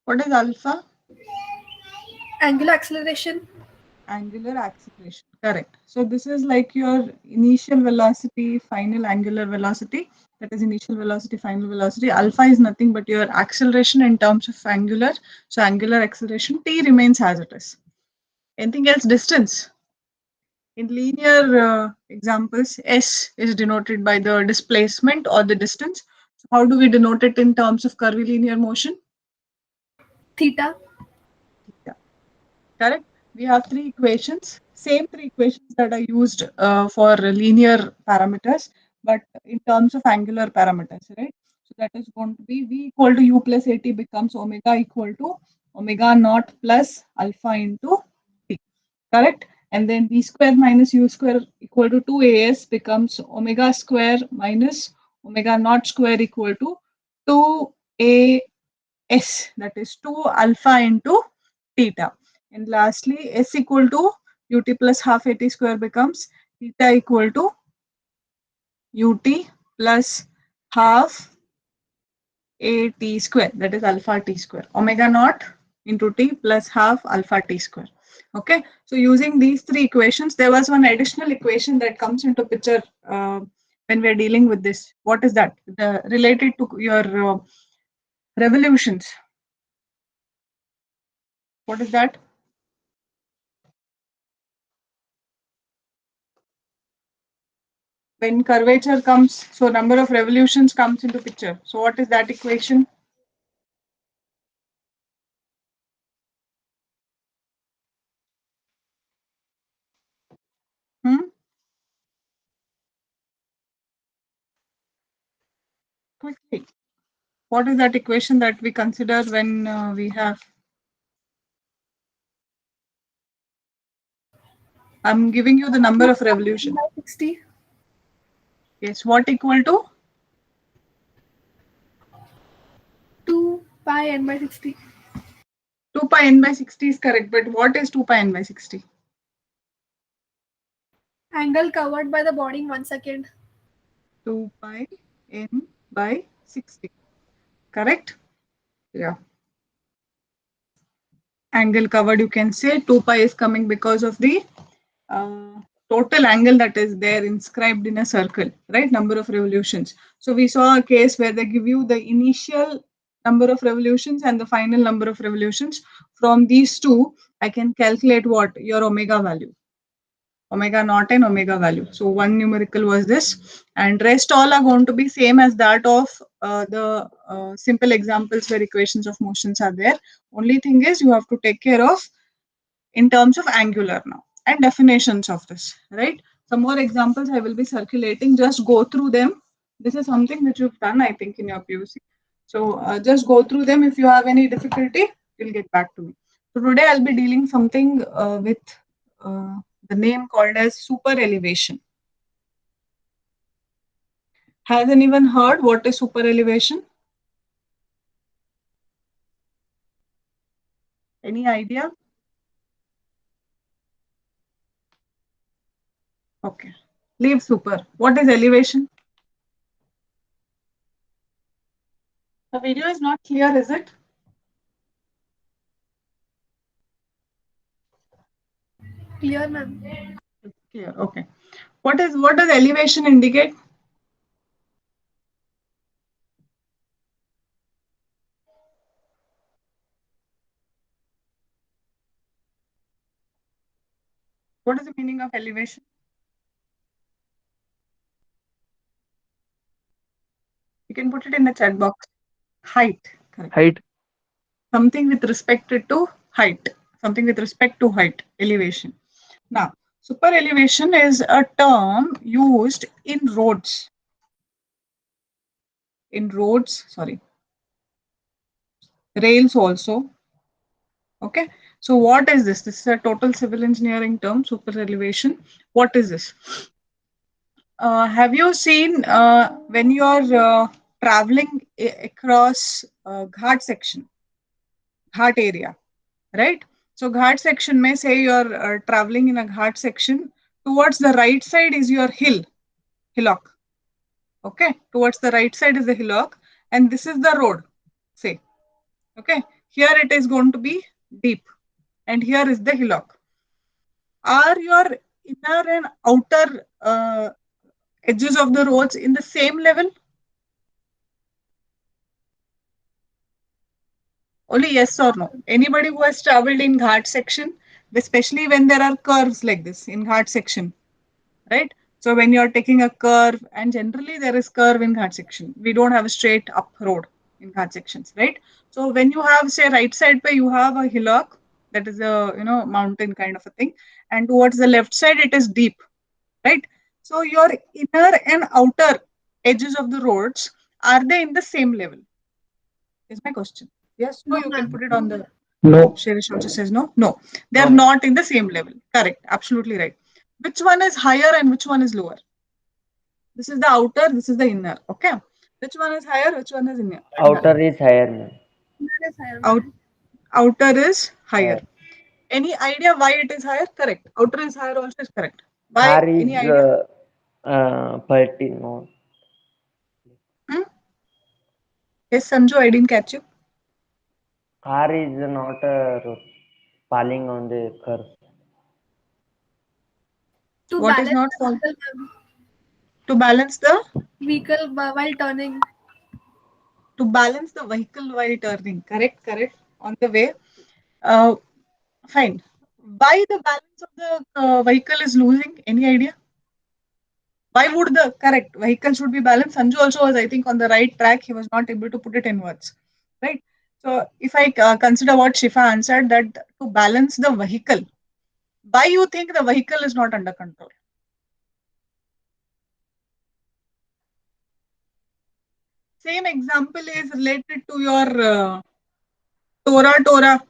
What is alpha? Angular acceleration. Angular acceleration. Correct. So this is like your initial velocity, final angular velocity. That is initial velocity, final velocity. Alpha is nothing but your acceleration in terms of angular. So angular acceleration, t remains as it is. Anything else? Distance. In linear examples, s is denoted by the displacement or the distance. So how do we denote it in terms of curvilinear motion? Theta. Theta. Correct. We have three equations, same three equations that are used for linear parameters, but in terms of angular parameters, right? So that is going to be v equal to u plus at becomes omega equal to omega naught plus alpha into t. Correct. And then v square minus u square equal to 2as becomes omega square minus omega naught square equal to 2as, that is 2 alpha into theta. And lastly, s equal to ut plus half at square becomes theta equal to ut plus half at square, that is alpha t square. Omega naught into t plus half alpha t square. Okay, so using these three equations, there was one additional equation that comes into picture when we are dealing with this. What is that? Related to your revolutions. What is that? When curvature comes, so number of revolutions comes into picture. So what is that equation? Hmm? Quickly. What is that equation that we consider when we have? I'm giving you the number 2 of revolution. by 60. Yes, what equal to? 2 pi n by 60. 2 pi n by 60 is correct, but what is 2 pi n by 60? Angle covered by the body in 1 second. 2 pi n by 60. Correct? Yeah. Angle covered, you can say 2 pi is coming because of the total angle that is there inscribed in a circle, right? Number of revolutions. So we saw a case where they give you the initial number of revolutions and the final number of revolutions. From these two, I can calculate what? Your omega value. Omega naught and omega value. So one numerical was this, and rest all are going to be same as that of the simple examples where equations of motions are there. Only thing is you have to take care of in terms of angular now and definitions of this, right? Some more examples I will be circulating, just go through them. This is something which you've done, I think, in your PUC. So just go through them. If you have any difficulty, you'll get back to me. So today I'll be dealing something with uh, the name called as super elevation. Has anyone heard what is super elevation? Any idea? Okay. Leave super. What is elevation? The video is not clear, is it? Clear, ma'am. It's clear. Okay. What does elevation indicate? What is the meaning of elevation? You can put it in the chat box. Height. Correct. Height. Something with respect to height. Something with respect to height. Elevation. Now, super elevation is a term used in roads. In roads, sorry, rails also. Okay. So what is this? This is a total civil engineering term, super elevation. What is this? Have you seen when you're traveling across ghat section, ghat area, right? So ghat section may say you're traveling in a ghat section. Towards the right side is your hillock. Okay, towards the right side is the hillock, and this is the road. Say, okay. Here it is going to be deep, and here is the hillock. Are your inner and outer edges of the roads in the same level? Only yes or no. Anybody who has traveled in Ghat section, especially when there are curves like this in Ghat section, right? So when you're taking a curve, and generally there is curve in Ghat section. We don't have a straight up road in Ghat sections, right? So when you have, say, right side where you have a hillock, that is a mountain kind of a thing, and towards the left side it is deep, right? So your inner and outer edges of the roads, are they in the same level? Is my question. Yes, no, No, you can ma'am. put it on the. No. Shirish also says no. No, they are No. not in the same level. Correct. Absolutely right. Which one is higher and which one is lower? This is the outer, this is the inner. Okay. Which one is higher? Which one is inner? Outer is higher, ma'am. That is higher, Out, ma'am. outer is higher. Higher. Any idea why it is higher? Correct. Outer is higher also is correct. Why? Thar Any is idea? 30, no. Hmm? Yes, Sanju, I didn't catch you. Thar is not falling on the curve. To What is balance not the fall? vehicle, ma'am. To balance the Vehicle while turning. vehicle while turning. Correct, correct. On the way. Uh, Fine. Why the balance of the vehicle is losing? Any idea? Why would the correct vehicle should be balanced? Sanju also was, I think, on the right track. He was not able to put it in words, right? So if I consider what Shifa answered, that to balance the vehicle, why you think the vehicle is not under control? Same example is related to your Tora Tora.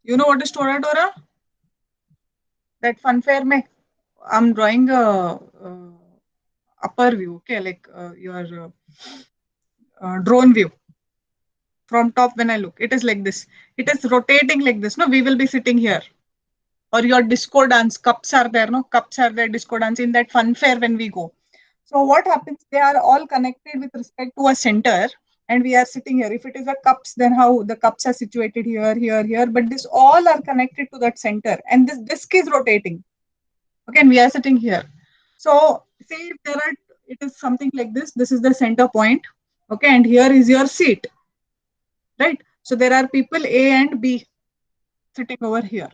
You know what is Tora Tora? That funfair me. I'm drawing a upper view, okay, like your drone view from top. When I look, it is like this. It is rotating like this. No, we will be sitting here. Or your disco dance cups are there. No, cups are there. Disco dance in that fun fair when we go. So what happens? They are all connected with respect to a center, and we are sitting here. If it is a cups, then how the cups are situated here, here, here. But this all are connected to that center, and this disc is rotating. Okay, and we are sitting here. So say if there are, it is something like this. This is the center point. Okay, and here is your seat, right? So there are people A and B sitting over here.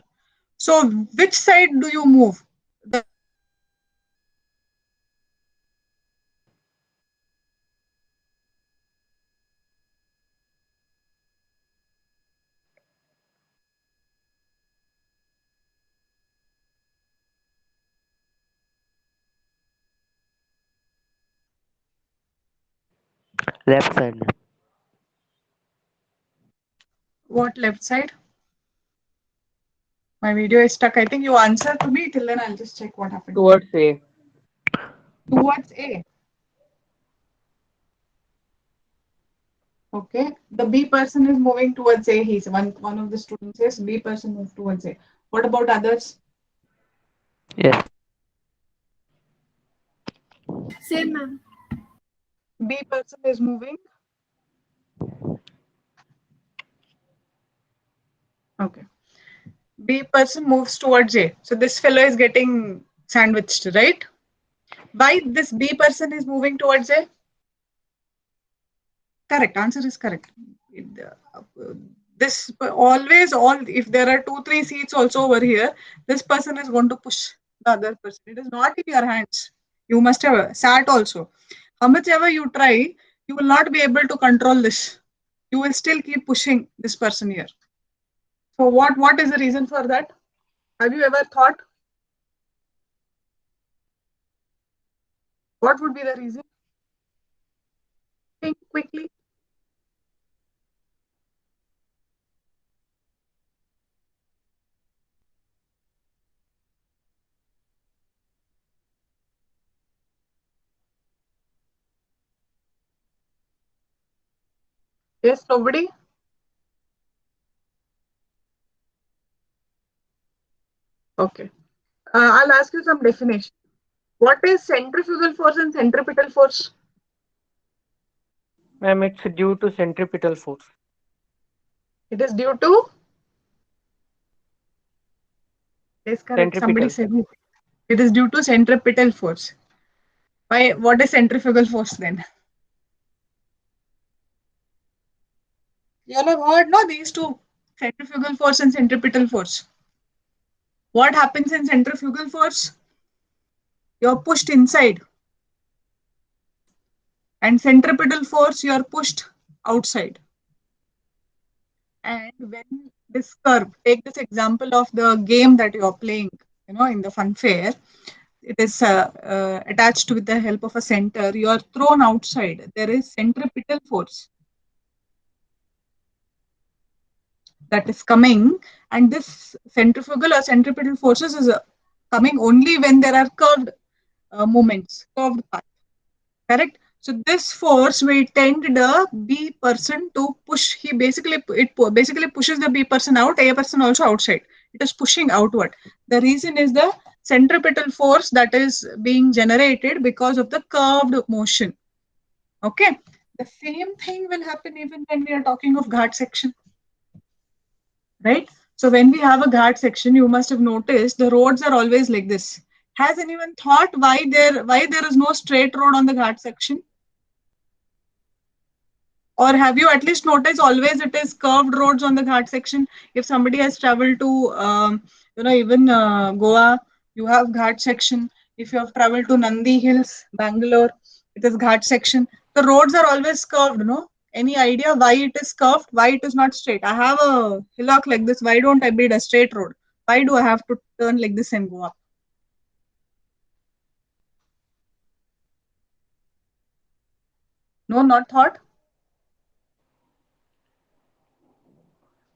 So which side do you move? The Left side, ma'am. what left side? My video is stuck. I think you answer to me. Till then, I'll just check what happened. Towards A. Towards A. Okay. The B person is moving towards A. He's one of the students says B person moved towards A. What about others? Yes. Same, ma'am. B person is moving. Okay. B person moves towards A. So this fellow is getting sandwiched, right? Why this B person is moving towards A? Correct. Answer is correct. This always all if there are 2-3 seats also over here, this person is going to push the other person. It is not in your hands. You must have sat also. How much ever you try, you will not be able to control this. You will still keep pushing this person here. So what is the reason for that? Have you ever thought? What would be the reason? Think quickly. Yes, nobody? Okay. I'll ask you some definition. What is centrifugal force and centripetal force? Ma'am, it's due to centripetal force. It is due to, is correct. Somebody Centripetal said force. it is due to centripetal force. Why? What is centrifugal force then? You all have heard, no, these two, centrifugal force and centripetal force. What happens in centrifugal force? You're pushed inside, and centripetal force, you're pushed outside. And when this curve, take this example of the game that you're playing, in the fun fair, it is attached with the help of a center. You are thrown outside. There is centripetal force that is coming, and this centrifugal or centripetal forces is coming only when there are curved movements, curved path. Correct. So this force will tend the B person to push. Basically pushes the B person out, A person also outside. It is pushing outward. The reason is the centripetal force that is being generated because of the curved motion. Okay. The same thing will happen even when we are talking of ghat section, right? So when we have a ghat section, you must have noticed the roads are always like this. Has anyone thought why there is no straight road on the ghat section? Or have you at least noticed always it is curved roads on the ghat section? If somebody has traveled to, even Goa, you have ghat section. If you have traveled to Nandi Hills, Bangalore, it is ghat section. The roads are always curved, no? Any idea why it is curved? Why it is not straight? I have a hillock like this. Why don't I build a straight road? Why do I have to turn like this and go up? No, not thought.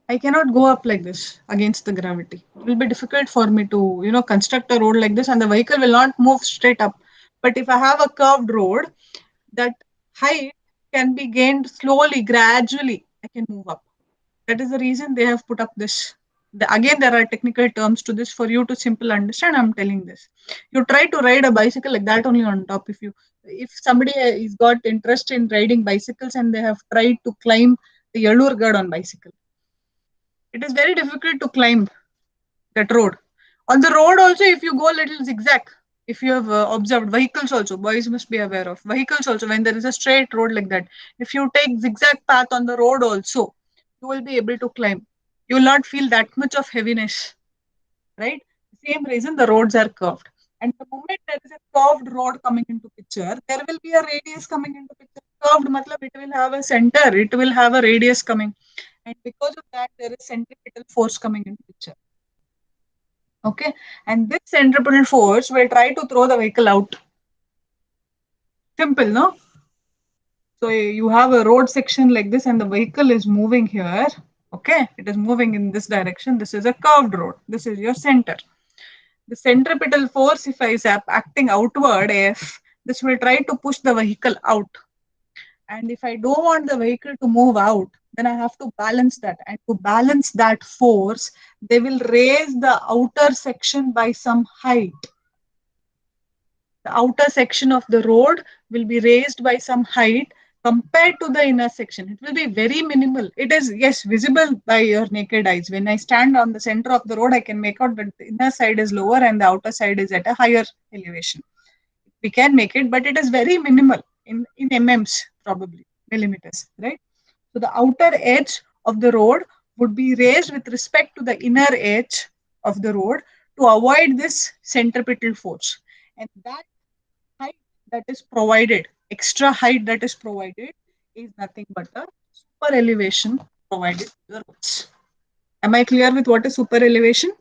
I cannot go up like this against the gravity. It will be difficult for me to, construct a road like this, and the vehicle will not move straight up. But if I have a curved road, that height can be gained slowly, gradually. I can move up. That is the reason they have put up this. Again, there are technical terms to this for you to simple understand. I'm telling this. You try to ride a bicycle like that only on top. If somebody is got interest in riding bicycles and they have tried to climb the Yalurgad on bicycle, it is very difficult to climb that road. On the road also, if you go a little zigzag, if you have observed vehicles also, boys must be aware of vehicles also, when there is a straight road like that, if you take zigzag path on the road also, you will be able to climb. You will not feel that much of heaviness, right? Same reason the roads are curved. And the moment there is a curved road coming into picture, there will be a radius coming into picture. Curved matlab it will have a center, it will have a radius coming. And because of that, there is centripetal force coming into picture. Okay. And this centripetal force will try to throw the vehicle out. Simple, no? So you have a road section like this and the vehicle is moving here. Okay. It is moving in this direction. This is a curved road. This is your center. The centripetal force, if I is acting outward, if this will try to push the vehicle out. And if I don't want the vehicle to move out, then I have to balance that. And to balance that force, they will raise the outer section by some height. The outer section of the road will be raised by some height compared to the inner section. It will be very minimal. It is, yes, visible by your naked eyes. When I stand on the center of the road, I can make out that the inner side is lower and the outer side is at a higher elevation. We can make it, but it is very minimal in mm's, probably millimeters, right? So the outer edge of the road would be raised with respect to the inner edge of the road to avoid this centripetal force. And that height that is provided, extra height that is provided, is nothing but a super elevation provided to the roads. Am I clear with what is super elevation?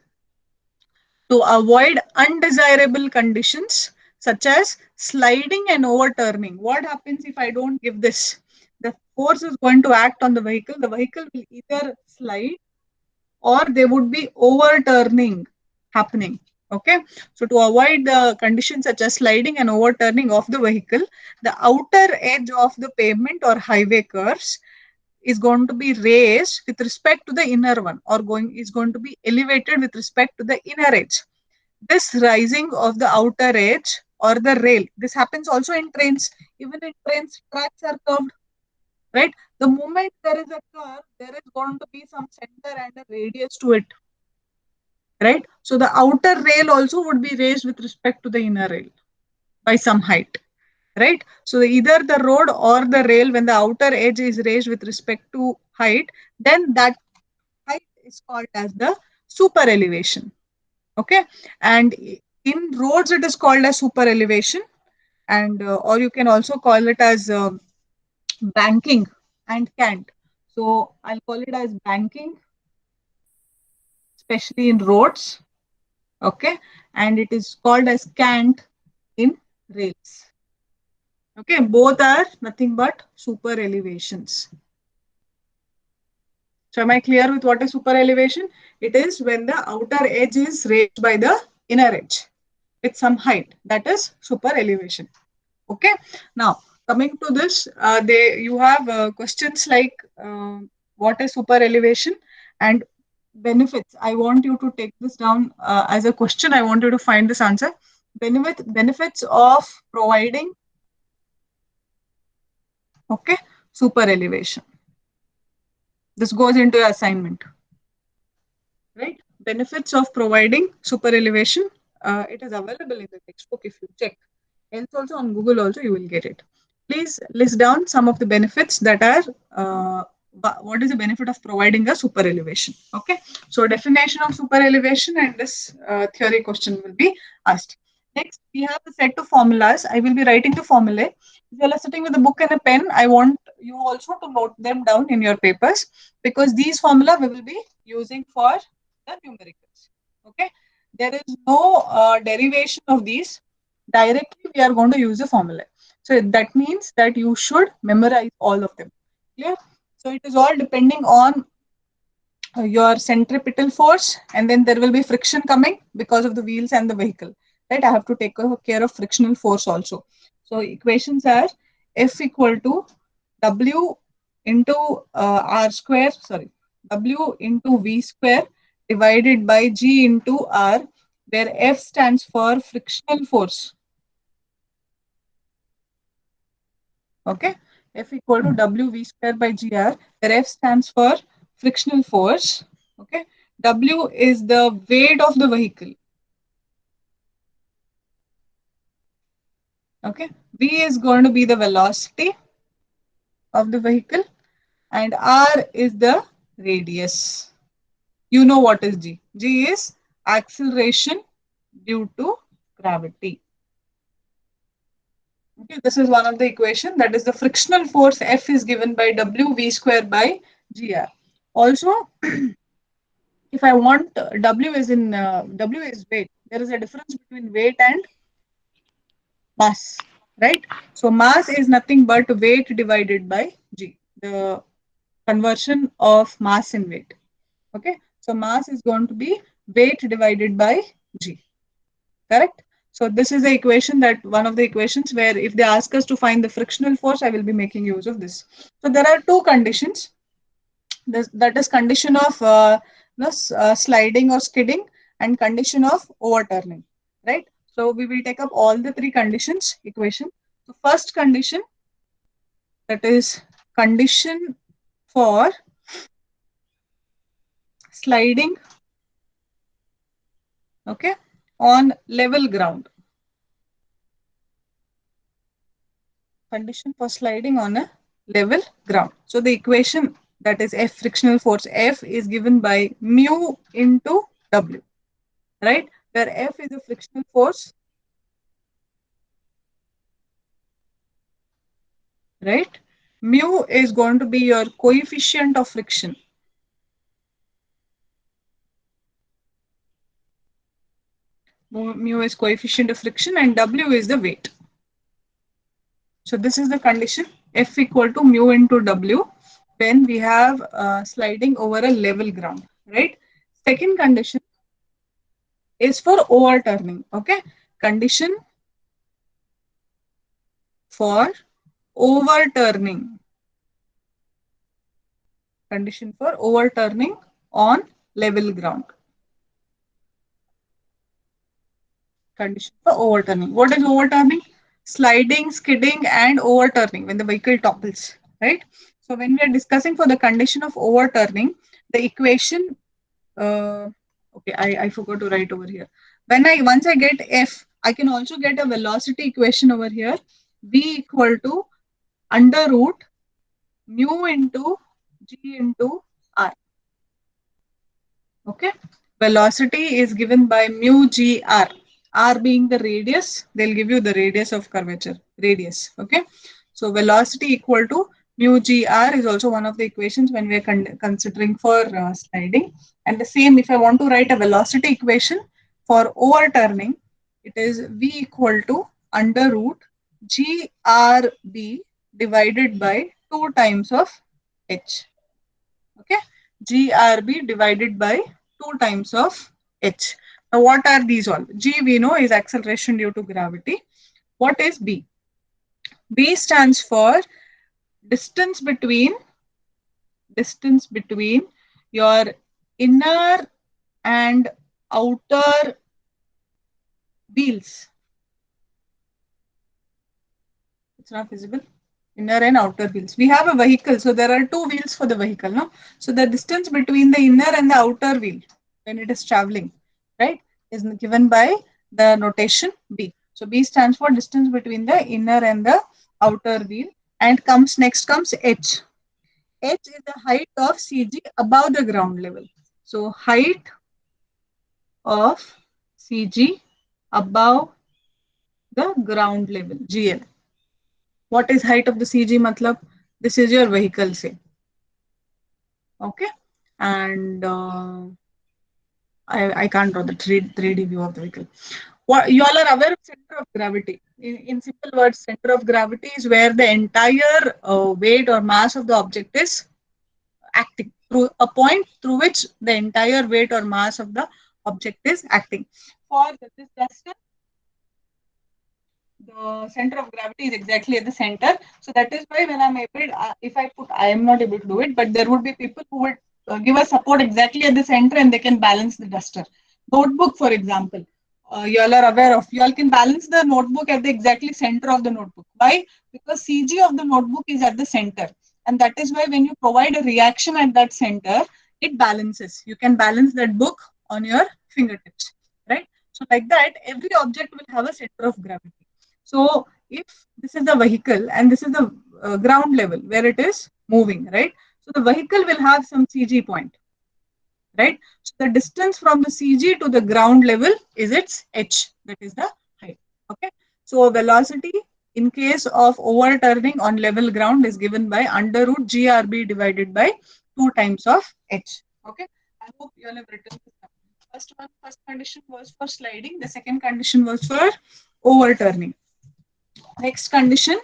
To avoid undesirable conditions such as sliding and overturning. What happens if I don't give this? The force is going to act on the vehicle. The vehicle will either slide or there would be overturning happening. Okay, so to avoid the conditions such as sliding and overturning of the vehicle, the outer edge of the pavement or highway curves is going to be raised with respect to the inner one, or is going to be elevated with respect to the inner edge. This rising of the outer edge or the rail, this happens also in trains. Even in trains, tracks are curved. right? The moment there is a curve, there is going to be some center and a radius to it, right? So the outer rail also would be raised with respect to the inner rail by some height, right? So either the road or the rail, when the outer edge is raised with respect to height, then that height is called as the super elevation. Okay, and in roads it is called as super elevation, and or you can also call it as banking and cant. So I'll call it as banking, especially in roads. Okay, and it is called as cant in rails. Okay, both are nothing but super elevations. So am I clear with what is super elevation? It is when the outer edge is raised by the inner edge with some height. That is super elevation. Okay. Now coming to this, they you have questions like what is super elevation and benefits. I want you to take this down as a question. I want you to find this answer. Benefits of providing, okay, super elevation. This goes into your assignment, right? Benefits of providing super elevation. It is available in the textbook if you check. Else also on Google also you will get it. Please list down some of the benefits that are. What is the benefit of providing a super elevation? Okay. So definition of super elevation and this theory question will be asked. Next, we have a set of formulas. I will be writing the formulae. If you are sitting with a book and a pen, I want you also to note them down in your papers because these formula we will be using for the numericals. Okay. There is no derivation of these. Directly, we are going to use a formula. So that means that you should memorize all of them. Clear? So it is all depending on your centripetal force, and then there will be friction coming because of the wheels and the vehicle. Right? I have to take care of frictional force also. So equations are F equal to W into R square, sorry, W into V square divided by G into R, where F stands for frictional force. Okay, F equal to WV square by GR, where F stands for frictional force. Okay, W is the weight of the vehicle. Okay, V is going to be the velocity of the vehicle, and R is the radius. You know what is G? G is acceleration due to gravity. Okay, this is one of the equation, that is the frictional force F is given by WV square by GR. Also, if I want W is in W is weight, there is a difference between weight and mass, right? So mass is nothing but weight divided by G, the conversion of mass in weight. Okay, so mass is going to be weight divided by G, correct? So this is the equation, that one of the equations where if they ask us to find the frictional force, I will be making use of this. So there are two conditions. That is condition of sliding or skidding and condition of overturning, right? So we will take up all the three conditions equation. So first condition, that is condition for sliding, okay, on level ground. Condition for sliding on a level ground. So the equation, that is F frictional force, F is given by mu into W, right? Where F is a frictional force, right? Mu is going to be your coefficient of friction. Mu is coefficient of friction and W is the weight. So this is the condition, F equal to mu into W, when we have sliding over a level ground, right? Second condition is for overturning, okay? Condition for overturning. Condition for overturning on level ground. Condition for overturning. What is overturning? Sliding, skidding, and overturning when the vehicle topples, right? So when we are discussing for the condition of overturning, the equation, okay, I forgot to write over here. Once I get F, I can also get a velocity equation over here. V equal to under root mu into G into R. Okay. Velocity is given by mu G R. R being the radius, they'll give you the radius of curvature, radius. Okay. So velocity equal to mu G R is also one of the equations when we are considering for sliding. And the same, if I want to write a velocity equation for overturning, it is V equal to under root G R B divided by 2 times of H. Okay. GRB divided by 2 times of H. Now, what are these all? G we know is acceleration due to gravity. What is B? B stands for distance between your inner and outer wheels. It's not visible. Inner and outer wheels. We have a vehicle, so there are 2 wheels for the vehicle, no? So the distance between the inner and the outer wheel when it is traveling, right, is given by the notation B. So B stands for distance between the inner and the outer wheel, and next comes H. H is the height of CG above the ground level. So height of CG above the ground level, GL. What is height of the CG? Matlab, this is your vehicle, say. Okay. And I can't draw the 3D view of the vehicle. What, you all are aware of center of gravity. In simple words, center of gravity is where the entire weight or mass of the object is acting, through a point through which the entire weight or mass of the object is acting. For this duster, the center of gravity is exactly at the center. So that is why when I'm able, if I put, I am not able to do it, but there would be people who would give us support exactly at the center and they can balance the duster. Notebook, for example, you all are aware of, you all can balance the notebook at the exactly center of the notebook. Why? Because CG of the notebook is at the center. And that is why when you provide a reaction at that center, it balances. You can balance that book on your fingertips, right? So like that, every object will have a center of gravity. So if this is the vehicle and this is the ground level where it is moving, right? So the vehicle will have some CG point, right? So the distance from the CG to the ground level is its H, that is the height. Okay. So velocity in case of overturning on level ground is given by under root GRB divided by 2 times of H. Okay. I hope you all have written this down. First condition was for sliding. The second condition was for overturning. Next condition,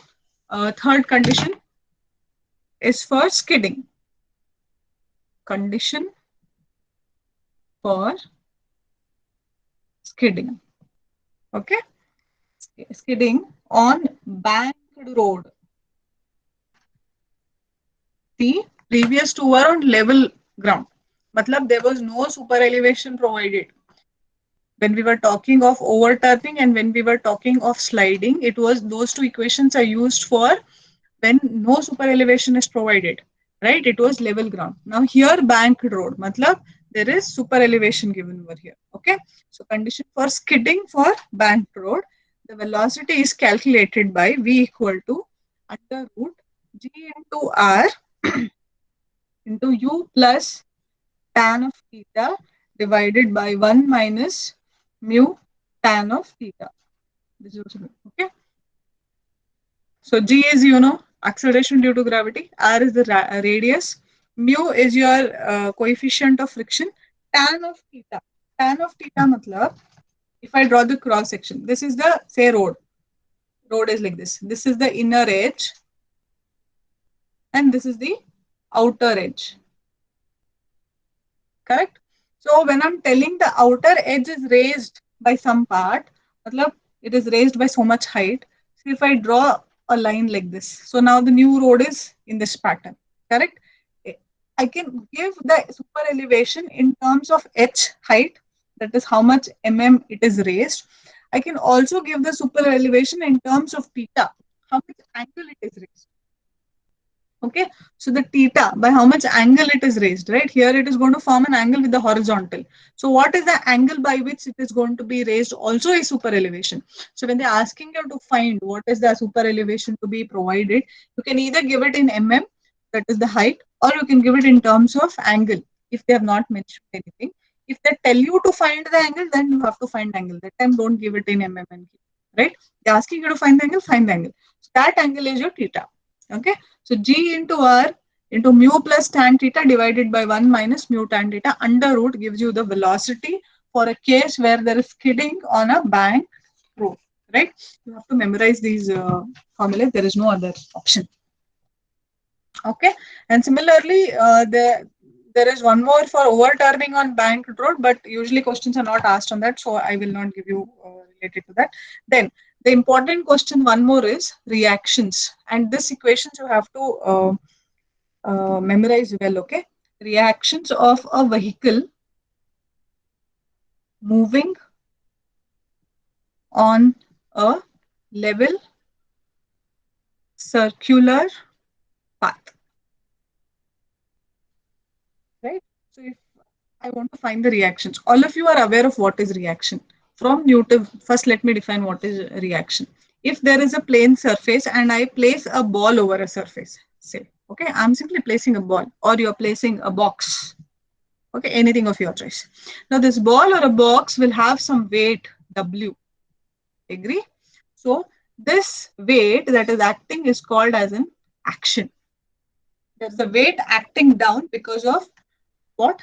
third condition is for skidding. Condition for skidding. Okay. Skidding on banked road. The previous two were on level ground. Matlab there was no super elevation provided. When we were talking of overturning and when we were talking of sliding, it was those two equations are used for when no super elevation is provided, right? It was level ground. Now here banked road, matlab there is super elevation given over here. Okay. So condition for skidding for banked road, the velocity is calculated by V equal to under root G into R into U plus tan of theta divided by 1 minus mu tan of theta. This is also good. Okay. So G is, you know, acceleration due to gravity. R is the radius. Mu is your coefficient of friction. Tan of theta. Tan of theta matlab, if I draw the cross section, this is the, say, road. Road is like this. This is the inner edge. And this is the outer edge. Correct? So when I'm telling the outer edge is raised by some part, matlab, it is raised by so much height. So if I draw a line like this, so now the new road is in this pattern, correct? I can give the super elevation in terms of h height, that is how much it is raised. I can also give the super elevation in terms of theta, how much angle it is raised. Okay, so the theta, by how much angle it is raised, right? Here it is going to form an angle with the horizontal. So what is the angle by which it is going to be raised also is super elevation. So when they're asking you to find what is the super elevation to be provided, you can either give it in mm, that is the height, or you can give it in terms of angle if they have not mentioned anything. If they tell you to find the angle, then you have to find angle. That time don't give it in mm and right? They're asking you to find the angle, find the angle. So that angle is your theta. Okay, so G into R into mu plus tan theta divided by 1 minus mu tan theta under root gives you the velocity for a case where there is skidding on a bank road, right? You have to memorize these formulas. There is no other option. Okay, and similarly, there is one more for overturning on bank road, but usually questions are not asked on that, so I will not give you related to that. Then the important question, one more is reactions, and this equations you have to memorize well. Okay, reactions of a vehicle moving on a level circular path, right? So if I want to find the reactions, all of you are aware of what is reaction. From Newton, first let me define what is reaction. If there is a plane surface and I place a ball over a surface, say, okay, I'm simply placing a ball, or you're placing a box, okay, anything of your choice. Now this ball or a box will have some weight W, agree? So this weight that is acting is called as an action. There's a weight acting down because of what?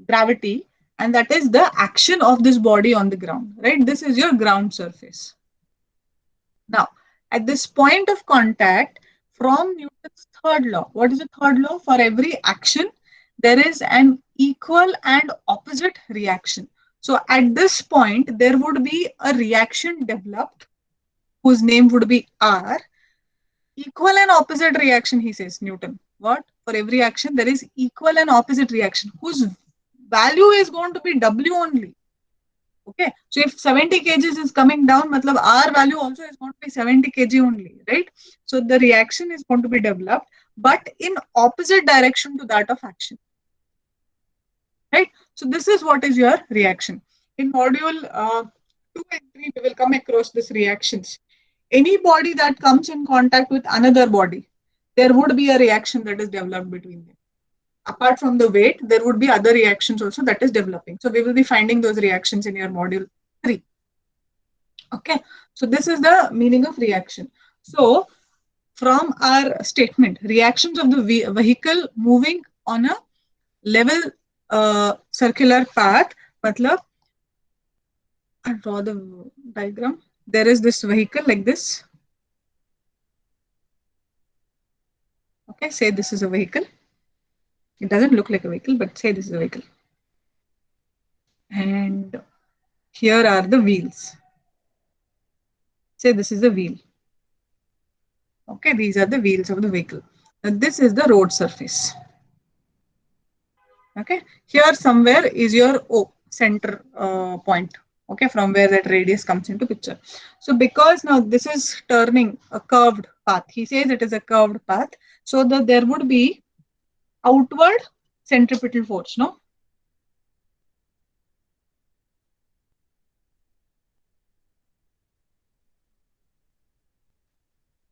Gravity, and that is the action of this body on the ground, right? This is your ground surface. Now, at this point of contact, from Newton's third law, what is the third law? For every action, there is an equal and opposite reaction. So at this point, there would be a reaction developed whose name would be R. Equal and opposite reaction, he says, Newton. What? For every action, there is equal and opposite reaction whose value is going to be W only. Okay, so if 70 kgs is coming down, matlab R value also is going to be 70 kg only, right? So the reaction is going to be developed, but in opposite direction to that of action, right? So this is what is your reaction. In module 2 and 3, we will come across these reactions. Any body that comes in contact with another body, there would be a reaction that is developed between them. Apart from the weight, there would be other reactions also that is developing. So we will be finding those reactions in your module 3. Okay, so this is the meaning of reaction. So from our statement, reactions of the vehicle moving on a level circular path, matlab, I'll draw the diagram. There is this vehicle like this. Okay, say this is a vehicle. It doesn't look like a vehicle, but say this is a vehicle. And here are the wheels. Say this is the wheel. Okay, these are the wheels of the vehicle. Now this is the road surface. Okay, here somewhere is your O, center point. Okay, from where that radius comes into picture. So because now this is turning a curved path, he says it is a curved path. So that there would be outward centripetal force, no?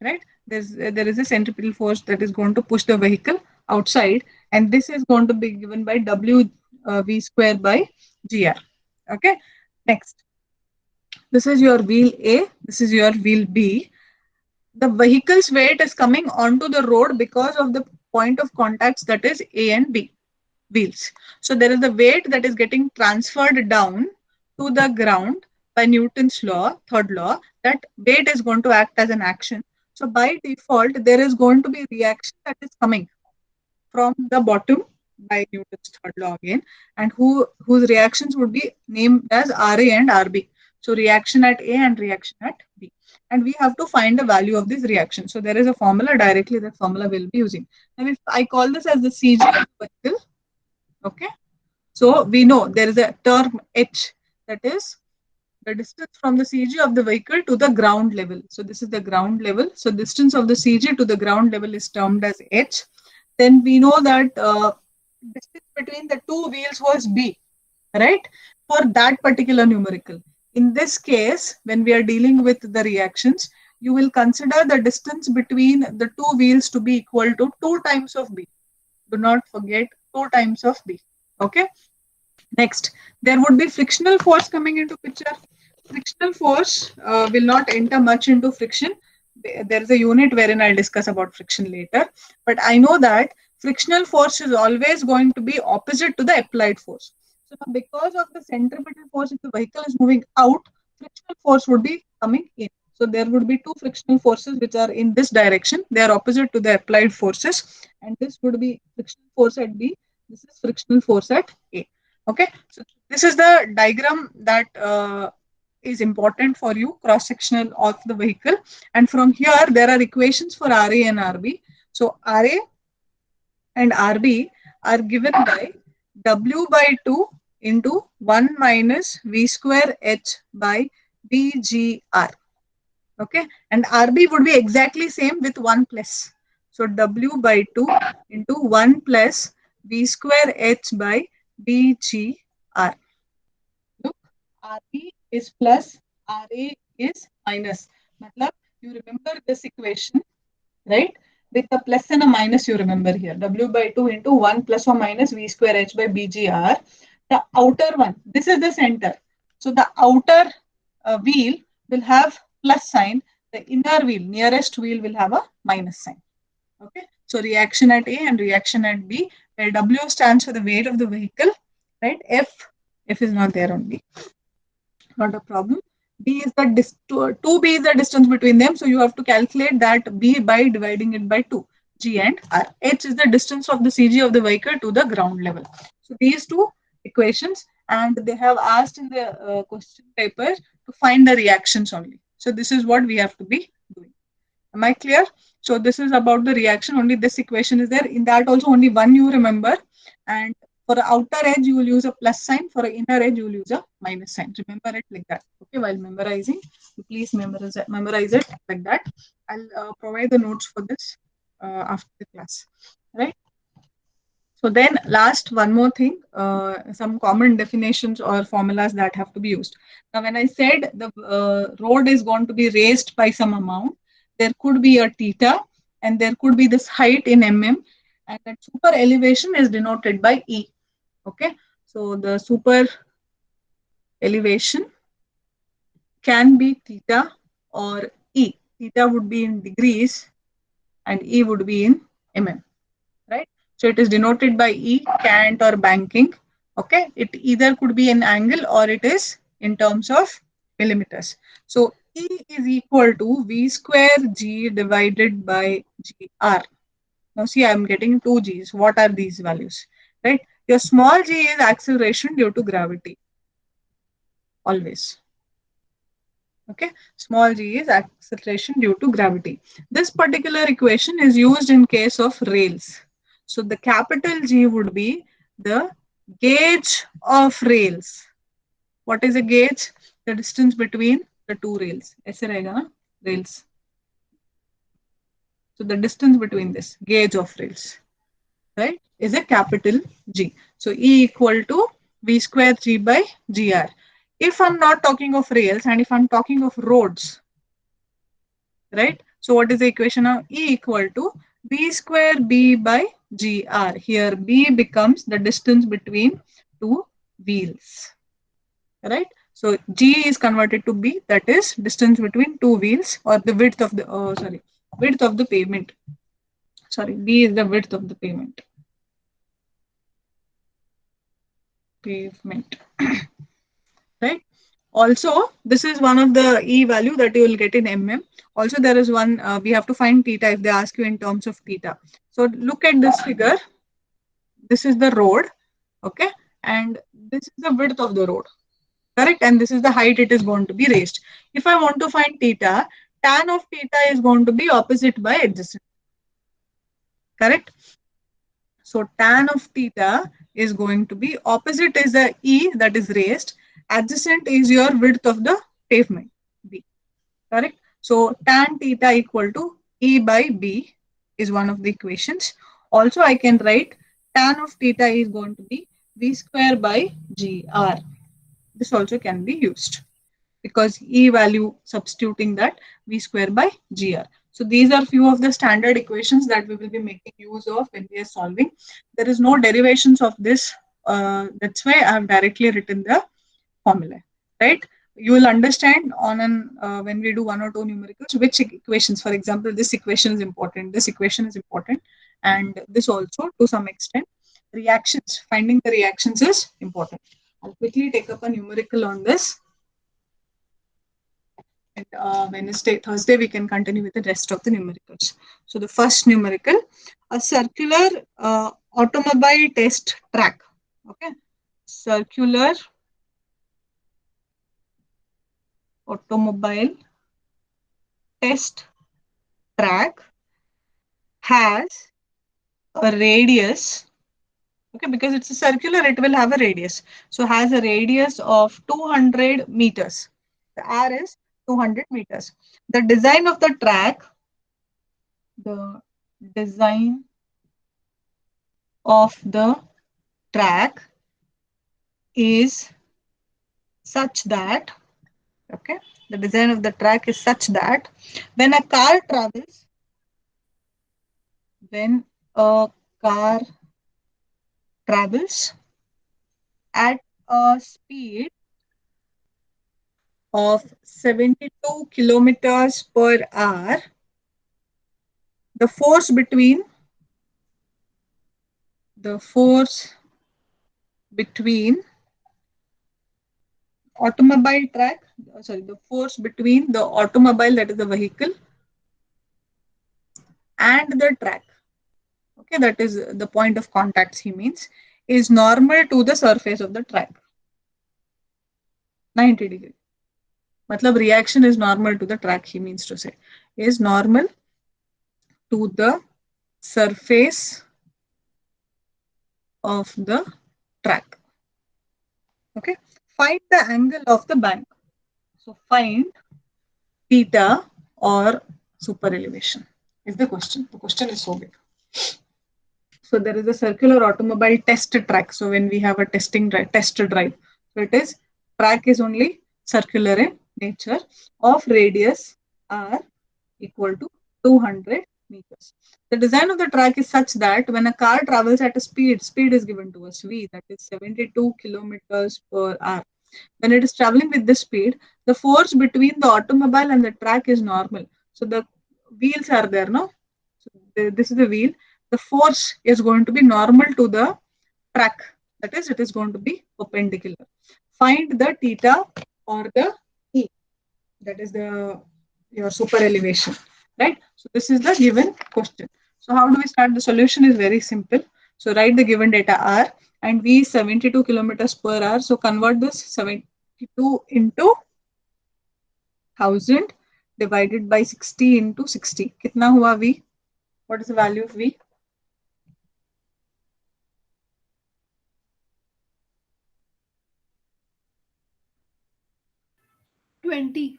Right? There is a centripetal force that is going to push the vehicle outside, and this is going to be given by W V square by GR. Okay, next. This is your wheel A, this is your wheel B. The vehicle's weight is coming onto the road because of the point of contacts, that is A and B wheels. So there is the weight that is getting transferred down to the ground by Newton's law, third law, that weight is going to act as an action. So by default, there is going to be reaction that is coming from the bottom by Newton's third law again, and whose reactions would be named as RA and RB. So reaction at A and reaction at B. And we have to find the value of this reaction. So there is a formula directly, that formula we'll be using. And if I call this as the CG of the vehicle, okay, so we know there is a term H, that is the distance from the CG of the vehicle to the ground level. So this is the ground level. So distance of the CG to the ground level is termed as h. Then we know that distance between the two wheels was b, right? For that particular numerical. In this case, when we are dealing with the reactions, you will consider the distance between the two wheels to be equal to 2 times of b. Do not forget 2 times of b. Okay. Next, there would be frictional force coming into picture. Frictional force will not enter much into friction. There is a unit wherein I'll discuss about friction later. But I know that frictional force is always going to be opposite to the applied force. So because of the centripetal force, if the vehicle is moving out, frictional force would be coming in. So there would be two frictional forces which are in this direction. They are opposite to the applied forces. And this would be frictional force at B. This is frictional force at A. Okay. So this is the diagram that is important for you, cross-sectional of the vehicle. And from here, there are equations for RA and RB. So RA and RB are given by W by 2 into 1 minus V square H by BGR. Okay. And RB would be exactly same with 1 plus. So W by 2 into 1 plus V square H by BGR. Look, RB is plus, RA is minus. Matlab, you remember this equation, right? With a plus and a minus, you remember here. W by 2 into 1 plus or minus V square H by BGR. The outer one, this is the center. So the outer wheel will have plus sign. The inner wheel, nearest wheel will have a minus sign. Okay. So reaction at A and reaction at B, where W stands for the weight of the vehicle, right? F is not there on B. Not a problem. B is the 2B is the distance between them. So you have to calculate that B by dividing it by 2. G and R. H is the distance of the CG of the vehicle to the ground level. So these two equations, and they have asked in the question paper to find the reactions only. So this is what we have to be doing. Am I clear? So this is about the reaction. Only this equation is there. In that also only one you remember. And for the outer edge, you will use a plus sign. For the inner edge, you will use a minus sign. Remember it like that. Okay, while memorizing, please memorize it like that. I'll provide the notes for this after the class. Right? So then last one more thing, some common definitions or formulas that have to be used. Now, when I said the road is going to be raised by some amount, there could be a theta and there could be this height in mm, and that super elevation is denoted by E. Okay. So the super elevation can be theta or E. Theta would be in degrees and E would be in mm. Right? So it is denoted by E, cant or banking. Okay. It either could be an angle or it is in terms of millimeters. So E is equal to V square G divided by GR. Now see, I am getting two G's. What are these values? Right? Your small g is acceleration due to gravity. Always. Okay. Small g is acceleration due to gravity. This particular equation is used in case of rails. So the capital G would be the gauge of rails. What is a gauge? The distance between the two rails. ऐसे रहेगा ना? Rails. So the distance between this gauge of rails, right, is a capital G. So E equal to V square G by GR. If I'm not talking of rails and if I'm talking of roads, right? So what is the equation now? E equal to V square B by GR. Here B becomes the distance between two wheels, right? So G is converted to B, that is distance between two wheels, or the width of the, width of the pavement. Sorry, B is the width of the pavement. Right? Also, this is one of the E value that you will get in mm. Also, there is one, we have to find theta if they ask you in terms of theta. So look at this figure. This is the road, okay? And this is the width of the road, correct? And this is the height it is going to be raised. If I want to find theta, tan of theta is going to be opposite by adjacent, correct? So tan of theta is going to be opposite is the E that is raised, Adjacent is your width of the pavement, B. Correct? So tan theta equal to E by B is one of the equations. Also, I can write tan of theta is going to be V square by GR. This also can be used because E value substituting that V square by GR. So these are few of the standard equations that we will be making use of when we are solving. There is no derivations of this. That's why I have directly written the formula, right? You will understand on an when we do one or two numericals which equations. For example, this equation is important, this equation is important, and this also to some extent. Reactions, finding the reactions is important. I'll quickly take up a numerical on this. And Wednesday, Thursday, we can continue with the rest of the numericals. So the first numerical, a circular automobile test track. Okay, circular automobile test track has a radius. Okay, because it's a circular, it will have a radius. So has a radius of 200 meters. The R is 200 meters. The design of the track, the design of the track is such that, okay, the design of the track is such that when a car travels, when a car travels at a speed of 72 kilometers per hour, the force between automobile track, sorry, the force between the automobile, that is the vehicle, and the track, okay, that is the point of contacts he means, is normal to the surface of the track. 90 degree. Matlab reaction is normal to the track, he means to say, is normal to the surface of the track. Okay. Find the angle of the bank. So find theta or super elevation is the question. The question is so big. So there is a circular automobile test track. So when we have a test drive, so it is track is only circular in nature of radius r equal to 200 meters. The design of the track is such that when a car travels at a speed is given to us v, that is 72 kilometers per hour. When it is traveling with this speed, the force between the automobile and the track is normal. So the wheels are there, no? So this is the wheel. The force is going to be normal to the track. That is, it is going to be perpendicular. Find the theta or the E. That is the your super elevation, right? So this is the given question. So how do we start? The solution is very simple. So write the given data R and V is 72 kilometers per hour. So convert this 72 into 1000 divided by 60 into 60. Kitna hua V? What is the value of V? 20.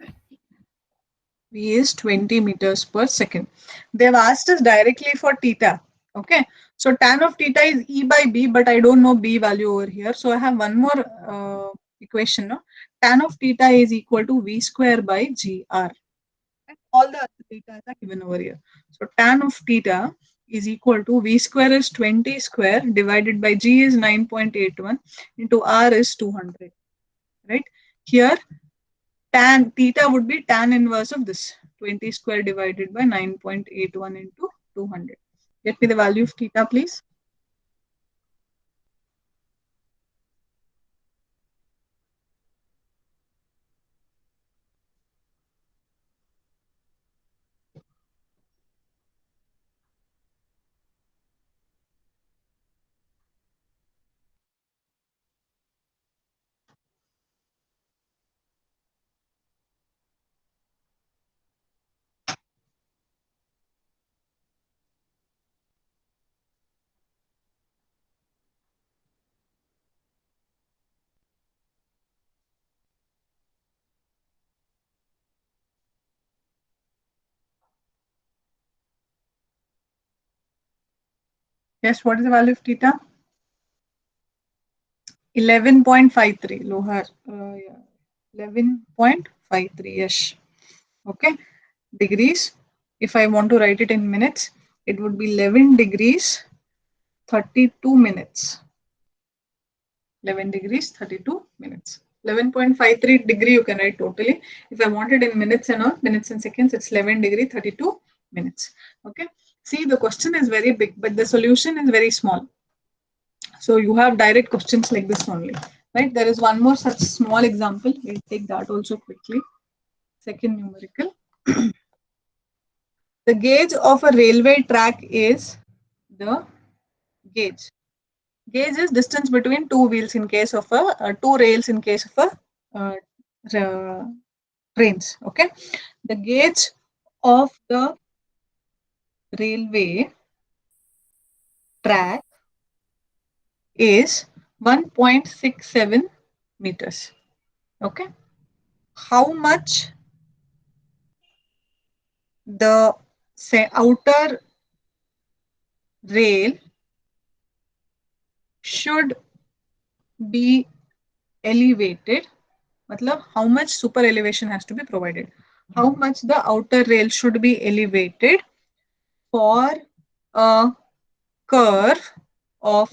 V is 20 meters per second. They've asked us directly for theta. Okay. So tan of theta is E by B, but I don't know B value over here. So I have one more equation. No? Tan of theta is equal to V square by GR. And all the other theta are given over here. So tan of theta is equal to V square is 20 square divided by G is 9.81 into R is 200. Right. Here tan theta would be tan inverse of this 20 square divided by 9.81 into 200. Get me the value of theta, please. Yes, what is the value of theta? 11.53 lower. Yeah. 11.53 yes. Okay. Degrees. If I want to write it in minutes, it would be 11 degrees 32 minutes. 11 degrees 32 minutes. 11.53 degree you can write totally. If I want it in minutes and all, minutes and seconds, it's 11 degree 32 minutes. Okay. See, the question is very big, but the solution is very small. So you have direct questions like this only, right? There is one more such small example. We'll take that also quickly. Second numerical. The gauge of a railway track is the gauge. Gauge is distance between two wheels in case of a two rails in case of a trains. Okay, the gauge of the railway track is 1.67 meters. Okay, how much the say outer rail should be elevated, matlab how much super elevation has to be provided, how much the outer rail should be elevated for a curve of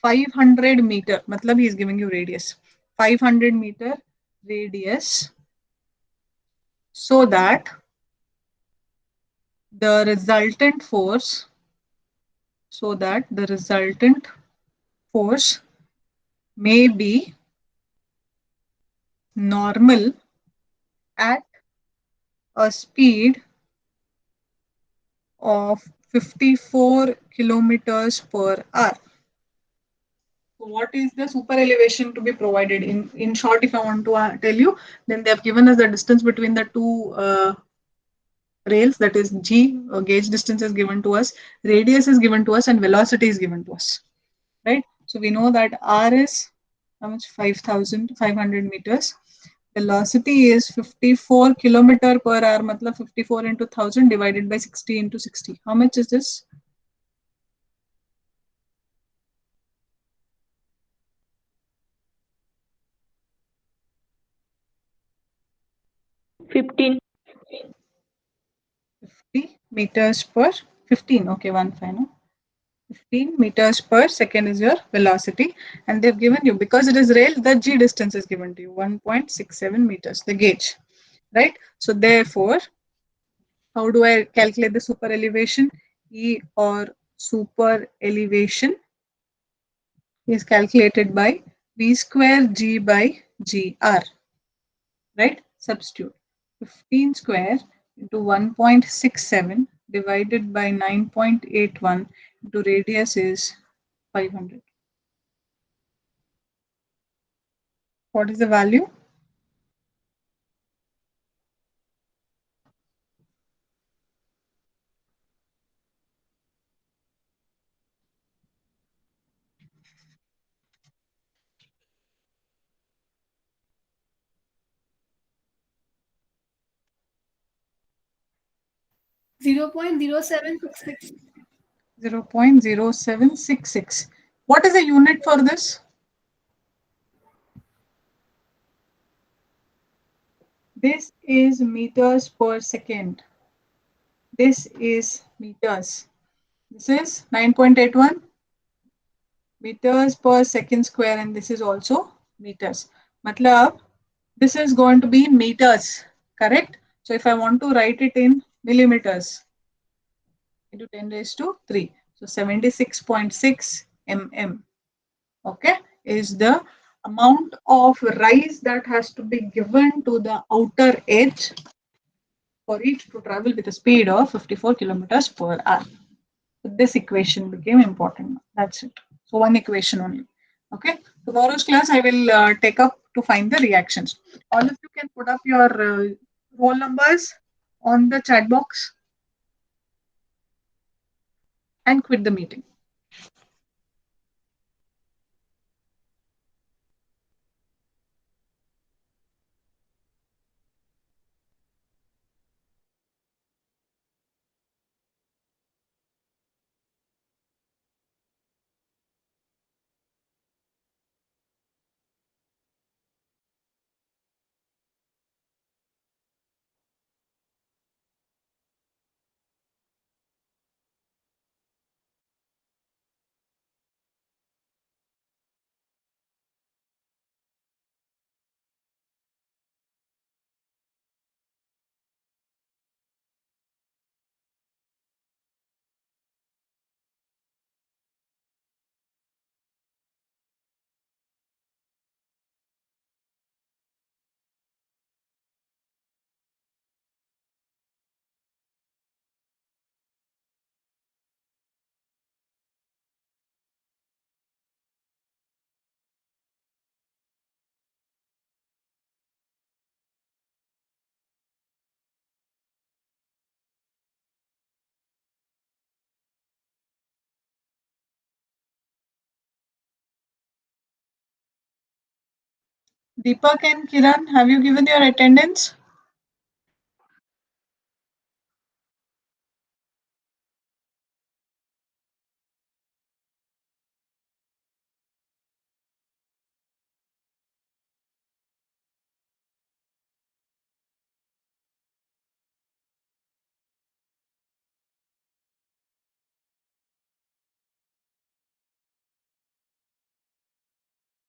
500 meter, matlab he is giving you radius 500 meter radius, so that the resultant force may be normal at a speed of 54 kilometers per hour. So what is the super elevation to be provided? In short, if I want to tell you, then they have given us the distance between the two rails, that is G, gauge distance is given to us, radius is given to us, and velocity is given to us, right? So we know that R is how much? 5,500 meters. Velocity is 54 kilometer per hour, matlab 54 into 1000 divided by 60 into 60. How much is this? $15. 50 meters per 15. Okay, 1 5. No? 15 meters per second is your velocity, and they've given you, because it is rail, the G distance is given to you 1.67 meters, the gauge, right? So therefore, how do I calculate the super elevation? E or super elevation is calculated by V square G by GR, right? Substitute 15 square into 1.67 divided by 9.81 into radius is 500. What is the value? Zero point zero seven six six. 0.0766. What is the unit for this? This is meters per second. This is meters. This is 9.81 meters per second square, and this is also meters. Matlab, this is going to be in meters, correct? So if I want to write it in millimeters, into 10 raised to 3. So 76.6 mm. Okay, is the amount of rise that has to be given to the outer edge for it to travel with a speed of 54 kilometers per hour. So this equation became important. That's it. So one equation only. Okay. Tomorrow's class I will take up to find the reactions. All of you can put up your roll numbers on the chat box and quit the meeting. Deepak and Kiran, have you given your attendance?